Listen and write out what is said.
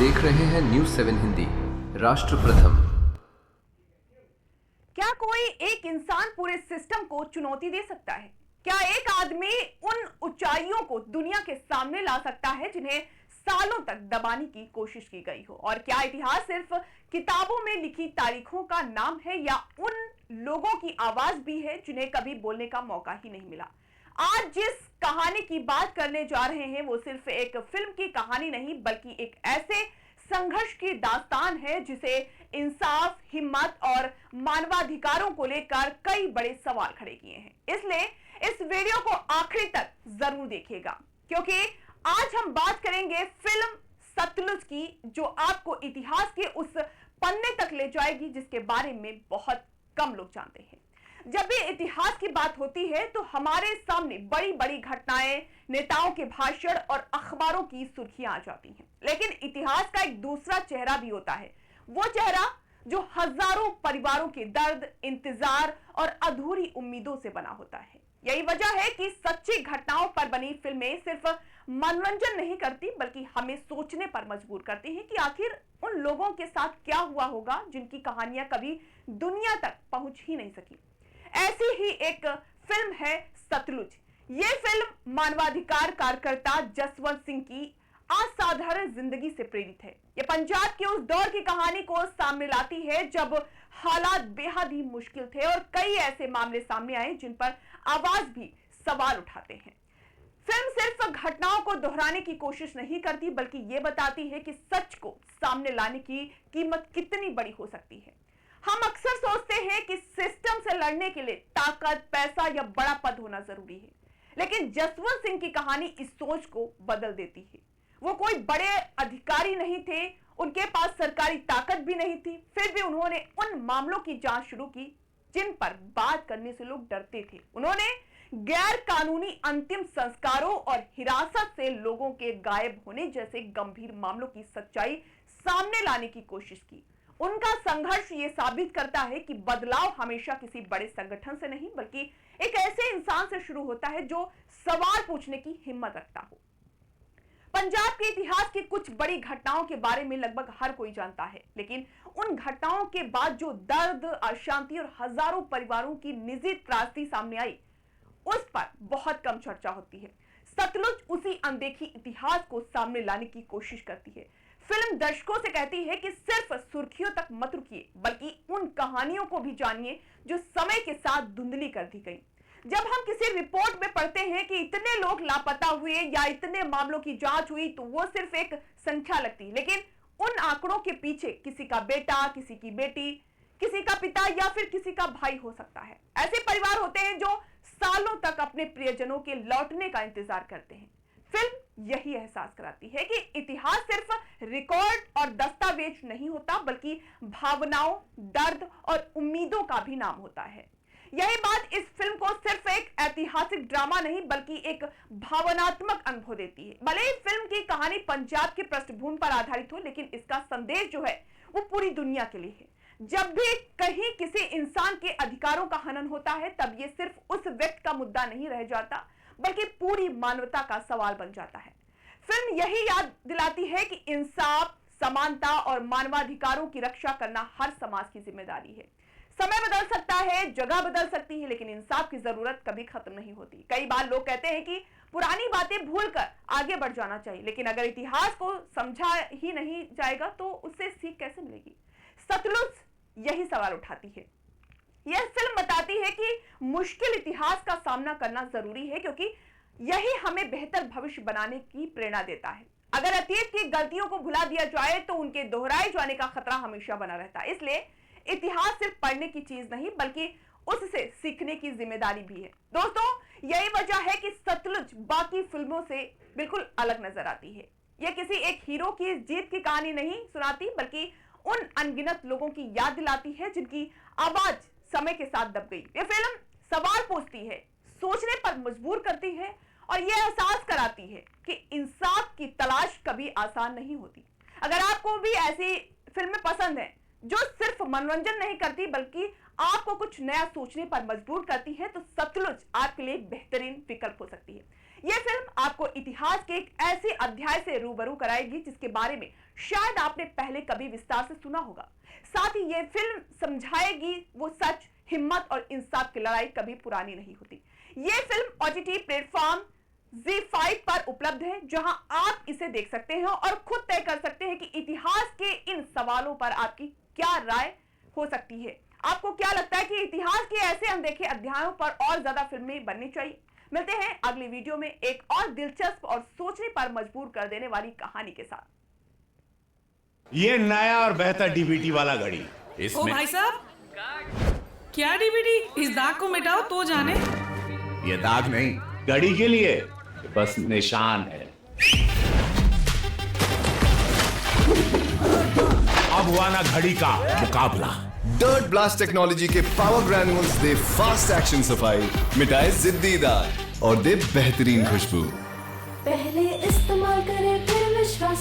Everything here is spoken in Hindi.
देख रहे हैं न्यूज 7 हिंदी। राष्ट्र प्रथम। क्या कोई एक इंसान पूरे सिस्टम को चुनौती दे सकता है? क्या एक आदमी उन ऊंचाइयों को दुनिया के सामने ला सकता है जिन्हें सालों तक दबाने की कोशिश की गई हो? और क्या इतिहास सिर्फ किताबों में लिखी तारीखों का नाम है या उन लोगों की आवाज भी है जिन्हें कभी बोलने का मौका ही नहीं मिला? आज जिस कहानी की बात करने जा रहे हैं वो सिर्फ एक फिल्म की कहानी नहीं बल्कि एक ऐसे संघर्ष की दास्तान है जिसे इंसाफ, हिम्मत और मानवाधिकारों को लेकर कई बड़े सवाल खड़े किए हैं। इसलिए इस वीडियो को आखिरी तक जरूर देखिएगा क्योंकि आज हम बात करेंगे फिल्म सतलुज की, जो आपको इतिहास के उस पन्ने तक ले जाएगी जिसके बारे में बहुत कम लोग जानते हैं। जब भी इतिहास की बात होती है तो हमारे सामने बड़ी बड़ी घटनाएं, नेताओं के भाषण और अखबारों की सुर्खियां आ जाती हैं, लेकिन इतिहास का एक दूसरा चेहरा भी होता है। वो चेहरा जो हजारों परिवारों के दर्द, इंतजार और अधूरी उम्मीदों से बना होता है। यही वजह है कि सच्ची घटनाओं पर बनी फिल्में सिर्फ मनोरंजन नहीं करती बल्कि हमें सोचने पर मजबूर करती हैं कि आखिर उन लोगों के साथ क्या हुआ होगा जिनकी कहानियां कभी दुनिया तक पहुंच ही नहीं सकी। ऐसी ही एक फिल्म है सतलुज। ये फिल्म मानवाधिकार कार्यकर्ता जसवंत सिंह की असाधारण जिंदगी से प्रेरित है। ये पंजाब के उस दौर की कहानी को सामने लाती है जब हालात बेहद ही मुश्किल थे और कई ऐसे मामले सामने आए जिन पर आवाज भी सवाल उठाते हैं। फिल्म सिर्फ घटनाओं को दोहराने की कोशिश नहीं करती बल्कि ये बताती है कि सच को सामने लाने की कीमत कितनी बड़ी हो सकती है। हम अक्सर सोचते हैं कि सिस्टम से लड़ने के लिए ताकत, पैसा या बड़ा पद होना जरूरी है, लेकिन जसवंत सिंह की कहानी इस सोच को बदल देती है। वो कोई बड़े अधिकारी नहीं थे, उनके पास सरकारी ताकत भी नहीं थी, फिर भी उन्होंने उन मामलों की जांच शुरू की जिन पर बात करने से लोग डरते थे। उन्होंने गैर कानूनी अंतिम संस्कारों और हिरासत से लोगों के गायब होने जैसे गंभीर मामलों की सच्चाई सामने लाने की कोशिश की। उनका संघर्ष ये साबित करता है कि बदलाव हमेशा किसी बड़े संगठन से नहीं बल्कि एक ऐसे इंसान से शुरू होता है जो सवाल पूछने की हिम्मत रखता हो। पंजाब के इतिहास की कुछ बड़ी घटनाओं के बारे में लगभग हर कोई जानता है, लेकिन उन घटनाओं के बाद जो दर्द, अशांति और हजारों परिवारों की निजी त्रासदी सामने आई, उस पर बहुत कम चर्चा होती है। सतलुज उसी अनदेखी इतिहास को सामने लाने की कोशिश करती है। फिल्म दर्शकों से कहती है कि सिर्फ सुर्खियों तक मत रुकिए बल्कि उन कहानियों को भी जानिए जो समय के साथ धुंधली कर दी गई। जब हम किसी रिपोर्ट में पढ़ते हैं कि इतने लोग लापता हुए या इतने मामलों की जांच हुई तो वो सिर्फ एक संख्या लगती है, लेकिन उन आंकड़ों के पीछे किसी का बेटा, किसी की बेटी, किसी का पिता या फिर किसी का भाई हो सकता है। ऐसे परिवार होते हैं जो सालों तक अपने प्रियजनों के लौटने का इंतजार करते हैं। फिल्म यही एहसास कराती है कि इतिहास सिर्फ रिकॉर्ड और दस्तावेज नहीं होता बल्कि भावनाओं, दर्द और उम्मीदों का भी नाम होता है। यही बात इस फिल्म को सिर्फ एक ऐतिहासिक ड्रामा नहीं बल्कि एक भावनात्मक अनुभव देती है। भले ही फिल्म की कहानी पंजाब की पृष्ठभूमि पर आधारित हो, लेकिन इसका संदेश जो है वो पूरी दुनिया के लिए है। जब भी कहीं किसी इंसान के अधिकारों का हनन होता है तब ये सिर्फ उस व्यक्ति का मुद्दा नहीं रह जाता बल्कि पूरी मानवता का सवाल बन जाता है। फिल्म यही याद दिलाती है कि इंसाफ, समानता और मानवाधिकारों की रक्षा करना हर समाज की जिम्मेदारी है। समय बदल सकता है, जगह बदल सकती है, लेकिन इंसाफ की जरूरत कभी खत्म नहीं होती। कई बार लोग कहते हैं कि पुरानी बातें भूलकर आगे बढ़ जाना चाहिए, लेकिन अगर इतिहास को समझा ही नहीं जाएगा तो उससे सीख कैसे मिलेगी? सतलुज यही सवाल उठाती है। यह फिल्म बताती है कि मुश्किल इतिहास का सामना करना जरूरी है क्योंकि यही हमें बेहतर भविष्य बनाने की प्रेरणा देता है। अगर अतीत की गलतियों को भुला दिया जाए तो उनके दोहराए जाने का खतरा हमेशा बना रहता है। इसलिए इतिहास सिर्फ पढ़ने की चीज नहीं बल्कि उससे सीखने की जिम्मेदारी भी है। दोस्तों, यही वजह है कि सतलुज बाकी फिल्मों से बिल्कुल अलग नजर आती है। यह किसी एक हीरो की जीत की कहानी नहीं सुनाती बल्कि उन अनगिनत लोगों की याद दिलाती है जिनकी आवाज समय के साथ दब गई। ये फिल्म सवाल पूछती है, सोचने पर मजबूर करती है और यह एहसास कराती है कि इंसाफ की तलाश कभी आसान नहीं होती। अगर आपको भी ऐसी फिल्में पसंद हैं जो सिर्फ मनोरंजन नहीं करती बल्कि आपको कुछ नया सोचने पर मजबूर करती है तो सतलुज आपके लिए एक बेहतरीन विकल्प हो सकती है। यह फिल्म आपको इतिहास इतिहास के एक ऐसे अध्याय से रूबरू कराएगी जिसके बारे में शायद आपने पहले कभी विस्तार से सुना होगा। साथ ही यह फिल्म समझाएगी वो सच, हिम्मत और इंसाफ की लड़ाई कभी पुरानी नहीं होती। यह फिल्म OTT प्लेटफॉर्म ZEE5 पर उपलब्ध है, जहां आप इसे देख सकते हैं और खुद तय कर सकते हैं कि इतिहास के इन सवालों पर आपकी क्या राय हो सकती है। आपको क्या लगता है कि इतिहास के ऐसे अनदेखे अध्यायों पर और ज्यादा फिल्में बननी चाहिए? मिलते हैं अगली वीडियो में एक और दिलचस्प और सोचने पर मजबूर कर देने वाली कहानी के साथ। ये नया और बेहतर डीवीडी वाला घड़ी ओ इसमें भाई साहब, क्या डीवीडी? इस दाग को मिटाओ तो जाने। ये दाग नहीं, घड़ी के लिए बस निशान है। अब हुआ ना घड़ी का मुकाबला। डर्ट ब्लास्ट टेक्नोलॉजी के पावर ग्रैन्यूल्स दे फास्ट एक्शन सफाई, मिटाए जिद्दी दाग और दे बेहतरीन खुशबू। पहले इस्तेमाल करें फिर विश्वास